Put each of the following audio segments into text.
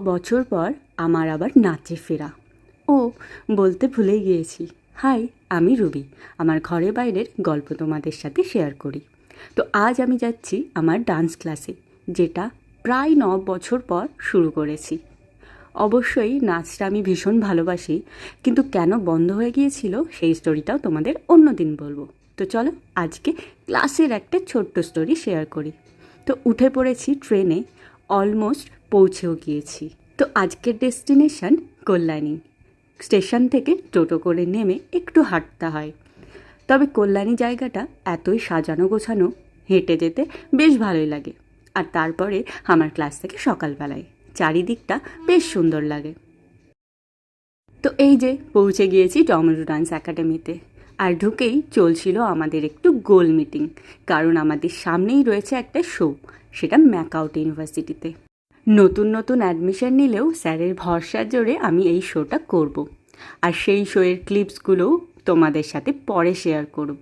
বছর পর আমার আবার নাচে ফেরা। ও বলতে ভুলেই গিয়েছি, হাই, আমি রুবি। আমার ঘরে বাইরের গল্প তোমাদের সাথে শেয়ার করি। তো আজ আমি যাচ্ছি আমার ডান্স ক্লাসে, যেটা প্রায় বছর পর শুরু করেছি। অবশ্যই নাচটা আমি ভীষণ ভালোবাসি, কিন্তু কেন বন্ধ হয়ে গিয়েছিল সেই স্টোরিটাও তোমাদের অন্য দিন বলবো। তো চলো আজকে ক্লাসের একটা ছোট্ট স্টোরি শেয়ার করি। তো উঠে পড়েছি ট্রেনে, অলমোস্ট পৌঁছেও গিয়েছি। তো আজকের ডেস্টিনেশন কল্যাণী। স্টেশন থেকে টোটো করে নেমে একটু হাঁটতে হয়। তবে কল্যাণী জায়গাটা এতই সাজানো গোছানো, হেঁটে যেতে বেশ ভালোই লাগে। আর তারপরে আমার ক্লাস থেকে সকালবেলায় চারিদিকটা বেশ সুন্দর লাগে। তো এই যে পৌঁছে গিয়েছি টমেটো ডান্স একাডেমিতে। আর ঢুকেই চলছিল আমাদের একটু গোল মিটিং, কারণ আমাদের সামনেই রয়েছে একটা শো, সেটা ম্যাকআউট ইউনিভার্সিটিতে। নতুন নতুন অ্যাডমিশন নিলেও স্যারের ভরসার জোরে আমি এই শোটা করব। আর সেই শোয়ের ক্লিপসগুলোও তোমাদের সাথে পরে শেয়ার করব।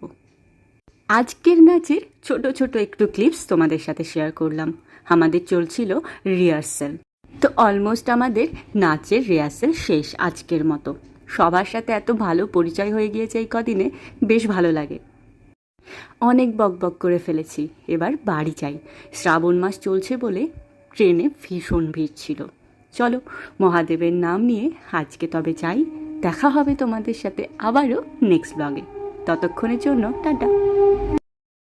আজকের নাচের ছোট ছোট একটু ক্লিপস তোমাদের সাথে শেয়ার করলাম। আমাদের চলছিল রিহার্সেল। তো অলমোস্ট আমাদের নাচের রিহার্সেল শেষ আজকের মতো। সবার সাথে এত ভালো পরিচয় হয়ে গিয়েছে এই কদিনে, বেশ ভালো লাগে। অনেক বকবক করে ফেলেছি, এবার বাড়ি চাই। শ্রাবণ মাস চলছে বলে ট্রেনে ভীষণ ভিড় ছিল। চলো মহাদেবের নাম নিয়ে আজকে তবে যাই। দেখা হবে তোমাদের সাথে আবারও নেক্সট ব্লগে। ততক্ষণের জন্য টাটা।